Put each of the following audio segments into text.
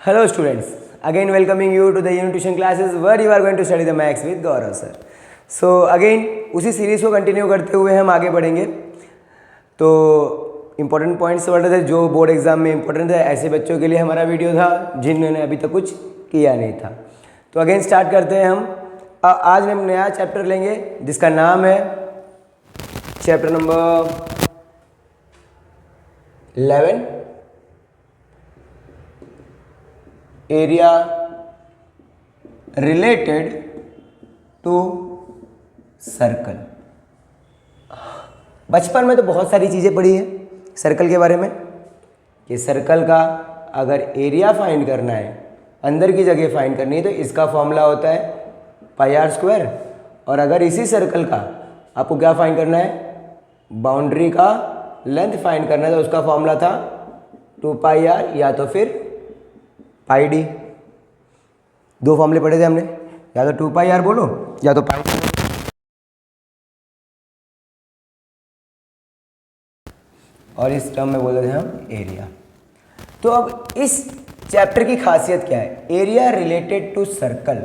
Hello students, again welcoming you to the Unit Tuition classes where you are going to study the Maths with Gaurav sir. So again उसी series को continue करते हुए हम आगे बढ़ेंगे। तो important points बढ़ते थे जो बोर्ड एग्जाम में इम्पोर्टेंट थे, ऐसे बच्चों के लिए हमारा वीडियो था जिन्होंने अभी तक कुछ किया नहीं था। तो अगेन स्टार्ट करते हैं हम। आज हम नया चैप्टर लेंगे जिसका नाम है chapter number 11, area related to circle. बचपन में तो बहुत सारी चीज़ें पढ़ी है सर्कल के बारे में कि सर्कल का अगर एरिया फाइंड करना है, अंदर की जगह फाइंड करनी है, तो इसका फॉर्मूला होता है पाई आर स्क्वायर। और अगर इसी सर्कल का आपको क्या फाइंड करना है, बाउंड्री का लेंथ फाइंड करना है, तो उसका फॉर्मूला था 2 पाई आर या तो फिर पाई डी। दो फॉर्मूले पढ़े थे हमने, या तो 2 पाई आर बोलो या तो पाई, और इस टर्म में बोलते थे हम एरिया। तो अब इस चैप्टर की खासियत क्या है, एरिया रिलेटेड टू सर्कल,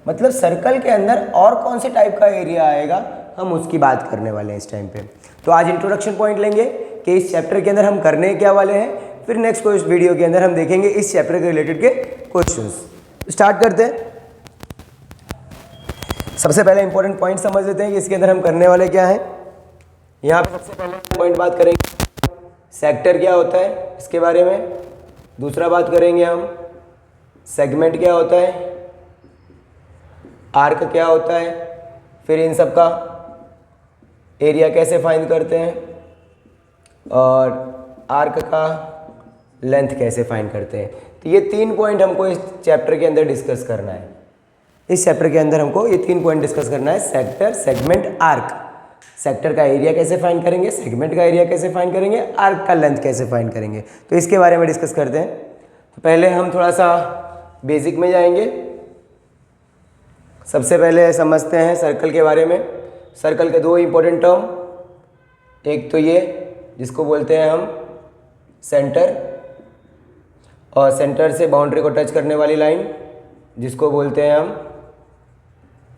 मतलब सर्कल के अंदर और कौन से टाइप का एरिया आएगा हम उसकी बात करने वाले हैं इस टाइम पे। तो आज इंट्रोडक्शन पॉइंट लेंगे कि इस चैप्टर के अंदर हम करने क्या वाले हैं, फिर नेक्स्ट को इस वीडियो के अंदर हम देखेंगे इस चैप्टर के रिलेटेड के क्वेश्चंस। स्टार्ट करते हैं। सबसे पहले इंपॉर्टेंट पॉइंट समझ लेते हैं कि इसके अंदर हम करने वाले क्या हैं। यहाँ पे सबसे पहले पॉइंट बात करेंगे सेक्टर क्या होता है इसके बारे में, दूसरा बात करेंगे हम सेगमेंट क्या होता है, आर्क क्या होता है, फिर इन सब का एरिया कैसे फाइंड करते हैं, और आर्क का लेंथ कैसे फाइंड करते हैं। तो ये 3 पॉइंट हमको इस चैप्टर के अंदर डिस्कस करना है। इस चैप्टर के अंदर हमको ये 3 पॉइंट डिस्कस करना है, सेक्टर, सेगमेंट, आर्क। सेक्टर का एरिया कैसे फाइंड करेंगे, सेगमेंट का एरिया कैसे फाइंड करेंगे, आर्क का लेंथ कैसे फाइंड करेंगे, तो इसके बारे में डिस्कस करते हैं। तो पहले हम थोड़ा सा बेसिक में जाएंगे। सबसे पहले समझते हैं सर्कल के बारे में। सर्कल के 2 इंपॉर्टेंट टर्म, एक तो ये जिसको बोलते हैं हम सेंटर, और सेंटर से बाउंड्री को टच करने वाली लाइन जिसको बोलते हैं हम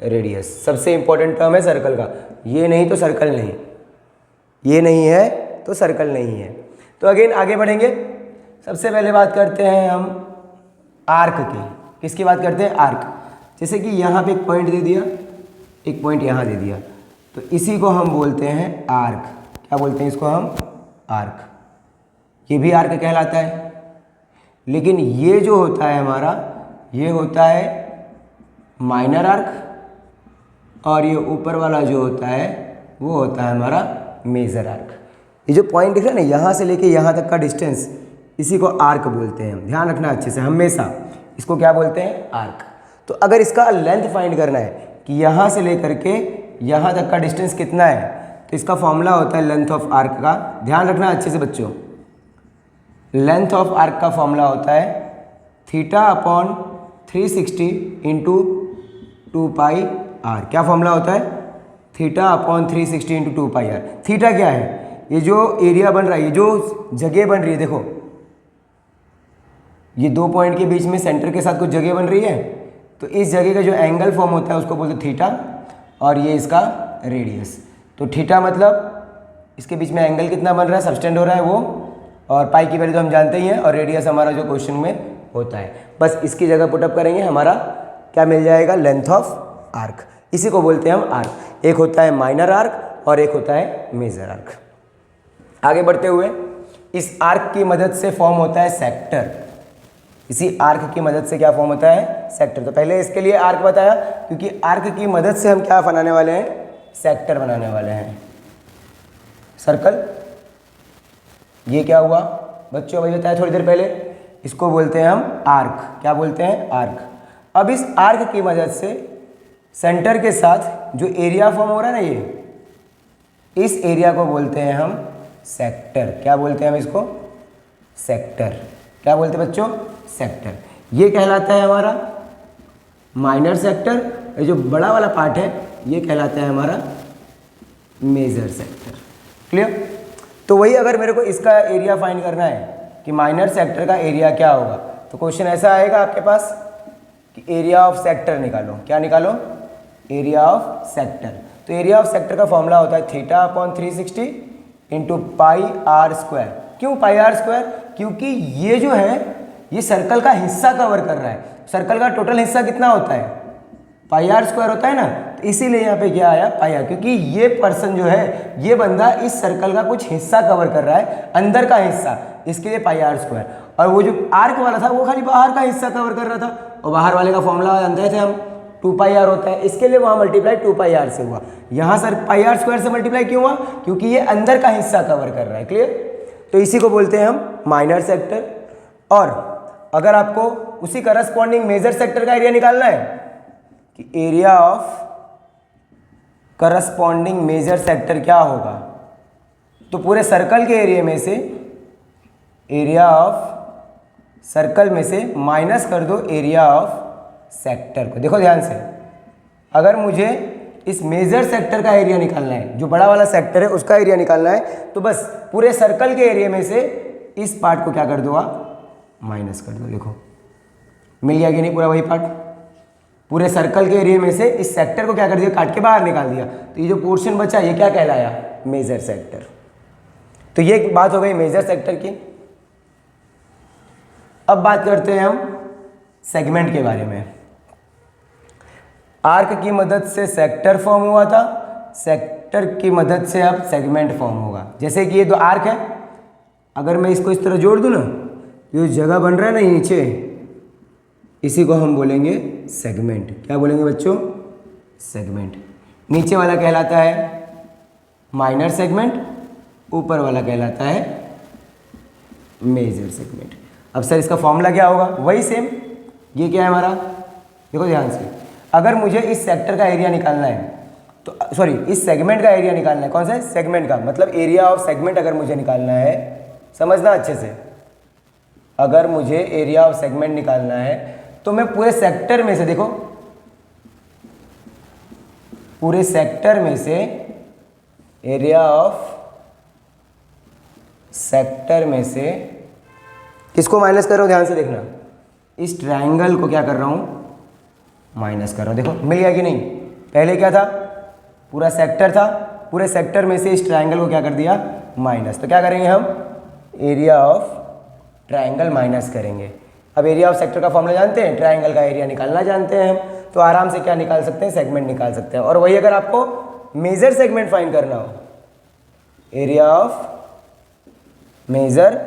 रेडियस। सबसे इंपॉर्टेंट टर्म है सर्कल का, ये नहीं तो सर्कल नहीं, ये नहीं है तो सर्कल नहीं है। तो अगेन आगे बढ़ेंगे। सबसे पहले बात करते हैं हम आर्क की। किसकी बात करते हैं, आर्क। जैसे कि यहाँ पे एक पॉइंट दे दिया, एक पॉइंट यहाँ दे दिया, तो इसी को हम बोलते हैं आर्क। क्या बोलते हैं इसको हम, आर्क। ये भी आर्क कहलाता है। लेकिन ये जो होता है हमारा, ये होता है माइनर आर्क, और ये ऊपर वाला जो होता है वो होता है हमारा मेजर आर्क। ये जो पॉइंट दिख रहा है ना, यहाँ से लेके यहाँ तक का डिस्टेंस, इसी को आर्क बोलते हैं। ध्यान रखना अच्छे से, हमेशा इसको क्या बोलते हैं, आर्क। तो अगर इसका लेंथ फाइंड करना है कि यहाँ से लेकर के यहाँ तक का डिस्टेंस कितना है, तो इसका फॉर्मूला होता है लेंथ ऑफ आर्क का। ध्यान रखना अच्छे से बच्चों, लेंथ ऑफ आर्क का फॉर्मूला होता है θ/360 इंटू 2 पाई आर। क्या फॉर्मूला होता है, θ/360 इंटू 2 पाई आर। थीटा क्या है, ये जो एरिया बन रहा है, ये जो जगह बन रही है, देखो ये 2 पॉइंट के बीच में सेंटर के साथ कुछ जगह बन रही है, तो इस जगह का जो एंगल फॉर्म होता है उसको बोलते हैं थीटा, और ये इसका रेडियस। तो थीटा मतलब इसके बीच में एंगल कितना बन रहा है, सबटेंड हो रहा है वो, और पाई की वैल्यू तो हम जानते ही हैं, और रेडियस हमारा जो क्वेश्चन में होता है, बस इसकी जगह पुटअप करेंगे, हमारा क्या मिल जाएगा, लेंथ ऑफ आर्क। इसी को बोलते हैं हम आर्क। एक होता है माइनर आर्क और एक होता है मेजर आर्क। आगे बढ़ते हुए इस आर्क की मदद से फॉर्म होता है सेक्टर। इसी आर्क की मदद से क्या फॉर्म होता है, सेक्टर। तो पहले इसके लिए आर्क बताया, क्योंकि आर्क की मदद से हम क्या बनाने वाले हैं, सेक्टर बनाने वाले हैं। सर्कल, ये क्या हुआ बच्चों, अभी बताया थोड़ी देर पहले, इसको बोलते हैं हम आर्क। क्या बोलते हैं, आर्क। अब इस आर्क की मदद से सेंटर के साथ जो एरिया फॉर्म हो रहा है ना, ये इस एरिया को बोलते हैं हम सेक्टर। क्या बोलते हैं हम इसको, सेक्टर। क्या बोलते हैं बच्चों, सेक्टर। ये कहलाता है हमारा माइनर सेक्टर। ये जो बड़ा वाला पार्ट है ये कहलाता है हमारा मेजर सेक्टर। क्लियर। तो वही अगर मेरे को इसका एरिया फाइंड करना है कि माइनर सेक्टर का एरिया क्या होगा, तो क्वेश्चन ऐसा आएगा आपके पास कि एरिया ऑफ सेक्टर निकालो। क्या निकालो? Area of sector. तो एरिया ऑफ सेक्टर का फॉर्मूला होता है θ/360 इंटू पाई आर स्क्वायर। क्यों पाई आर स्क्वायर? क्योंकि ये जो है ये सर्कल का हिस्सा कवर कर रहा है। सर्कल का टोटल हिस्सा कितना होता है? पाई आर स्क्वायर होता है ना, तो इसीलिए यहाँ पे क्या आया? पाई आर। क्योंकि ये पर्सन जो है, ये बंदा इस सर्कल का कुछ हिस्सा कवर कर रहा है, अंदर का हिस्सा, इसके लिए पाई आर स्क्वायर। और वो जो आर्क वाला था वो खाली बाहर का हिस्सा कवर कर रहा था, और बाहर वाले का फॉर्मूला जानते थे हम, 2πr होता है, इसके लिए वहाँ मल्टीप्लाई 2πr से हुआ। यहाँ सर पाई आर स्क्वायर से मल्टीप्लाई क्यों हुआ? क्योंकि ये अंदर का हिस्सा कवर कर रहा है। क्लियर? तो इसी को बोलते हैं हम माइनर सेक्टर। और अगर आपको उसी करस्पॉन्डिंग मेजर सेक्टर का एरिया निकालना है कि area of corresponding major sector क्या होगा, तो पूरे सर्कल के एरिया में से, एरिया ऑफ सर्कल में से माइनस कर दो एरिया ऑफ सेक्टर को। देखो ध्यान से, अगर मुझे इस मेजर सेक्टर का एरिया निकालना है, जो बड़ा वाला सेक्टर है उसका एरिया निकालना है, तो बस पूरे सर्कल के एरिया में से इस पार्ट को क्या कर दो आप? माइनस कर दो। देखो मिल गया कि नहीं? पूरा वही पार्ट पूरे सर्कल के एरिया में से इस सेक्टर को क्या कर दिया? काट के बाहर निकाल दिया। तो ये जो पोर्शन बचा ये क्या कहलाया? Major sector. तो ये बात हो गई मेजर सेक्टर की। अब बात करते हैं हम सेगमेंट के बारे में। आर्क की मदद से सेक्टर फॉर्म हुआ था, सेक्टर की मदद से अब सेगमेंट फॉर्म होगा। जैसे कि ये दो आर्क है, अगर मैं इसको इस तरह जोड़ दूं ना, जो जगह बन रहा है ना नीचे, इसी को हम बोलेंगे सेगमेंट। क्या बोलेंगे बच्चों? सेगमेंट। नीचे वाला कहलाता है माइनर सेगमेंट, ऊपर वाला कहलाता है मेजर सेगमेंट। अब सर इसका फॉर्मूला क्या होगा? वही सेम। ये क्या है हमारा? देखो ध्यान से, अगर मुझे इस सेक्टर का एरिया निकालना है, तो सॉरी इस सेगमेंट का एरिया निकालना है। कौन सा? सेगमेंट का, मतलब एरिया ऑफ सेगमेंट अगर मुझे निकालना है, समझना अच्छे से, अगर मुझे एरिया ऑफ सेगमेंट निकालना है तो मैं पूरे सेक्टर में से, देखो पूरे सेक्टर में से एरिया ऑफ सेक्टर में से किसको माइनस कर रहा हूं? ध्यान से देखना, इस ट्रायंगल को क्या कर रहा हूं? माइनस कर रहा हूं। देखो मिल गया कि नहीं? पहले क्या था? पूरा सेक्टर था, पूरे सेक्टर में से इस ट्रायंगल को क्या कर दिया? माइनस। तो क्या करेंगे हम? एरिया ऑफ ट्रायंगल माइनस करेंगे। अब एरिया ऑफ सेक्टर का फॉर्मूला जानते हैं, ट्रायंगल का एरिया निकालना जानते हैं हम, तो आराम से क्या निकाल सकते हैं? सेगमेंट निकाल सकते हैं। और वही अगर आपको मेजर सेगमेंट फाइंड करना हो, एरिया ऑफ मेजर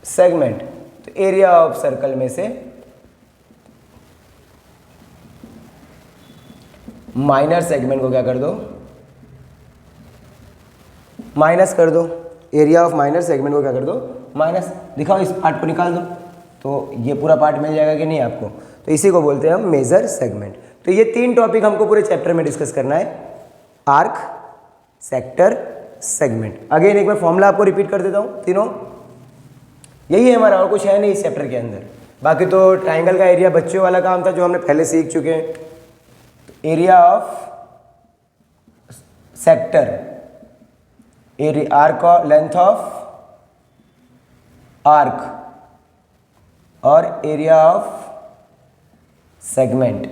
सेगमेंट, तो एरिया ऑफ सर्कल में से माइनर सेगमेंट को क्या कर दो? माइनस कर दो। एरिया ऑफ माइनर सेगमेंट को क्या कर दो? माइनस। दिखाओ इस पार्ट को निकाल दो, तो ये पूरा पार्ट मिल जाएगा कि नहीं आपको? तो इसी को बोलते हैं हम मेजर सेगमेंट। तो ये तीन टॉपिक हमको पूरे चैप्टर में डिस्कस करना है, आर्क, सेक्टर, सेगमेंट। अगेन एक बार फॉर्मूला आपको रिपीट कर देता हूँ, तीनों यही है हमारा, और कुछ है नहीं इस चैप्टर के अंदर। बाकी तो ट्राइंगल का एरिया बच्चों वाला काम था जो हमने पहले सीख चुके हैं। Area of sector, area arc, length of arc, और एरिया ऑफ सेगमेंट।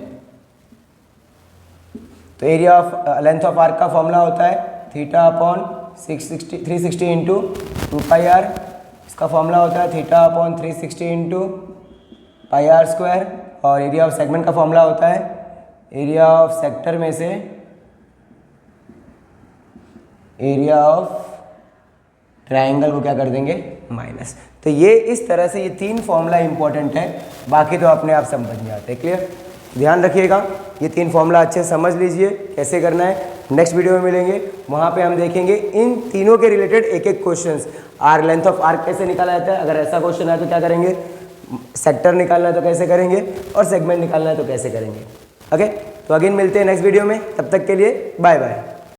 तो area of length of arc का फॉर्मूला होता है θ/360 इंटू 2πr। इसका फॉर्मूला होता है θ/360 इंटू पाई आर स्क्वायर। और एरिया ऑफ सेगमेंट का फॉर्मूला होता है एरिया ऑफ सेक्टर में से एरिया ऑफ ट्रायंगल को क्या कर देंगे? माइनस। तो ये इस तरह से ये तीन फॉर्मूला इंपॉर्टेंट है, बाकी तो अपने आप समझ में आते हैं। क्लियर? ध्यान रखिएगा, ये तीन फॉर्मूला अच्छे से समझ लीजिए कैसे करना है। नेक्स्ट वीडियो में मिलेंगे, वहाँ पे हम देखेंगे इन तीनों के रिलेटेड एक एक क्वेश्चंस। आर लेंथ ऑफ आर्क कैसे निकाला जाता है, अगर ऐसा क्वेश्चन है तो क्या करेंगे, सेक्टर निकालना है तो कैसे करेंगे, और सेगमेंट निकालना है तो कैसे करेंगे। ओके, तो अगेन मिलते हैं नेक्स्ट वीडियो में, तब तक के लिए बाय बाय।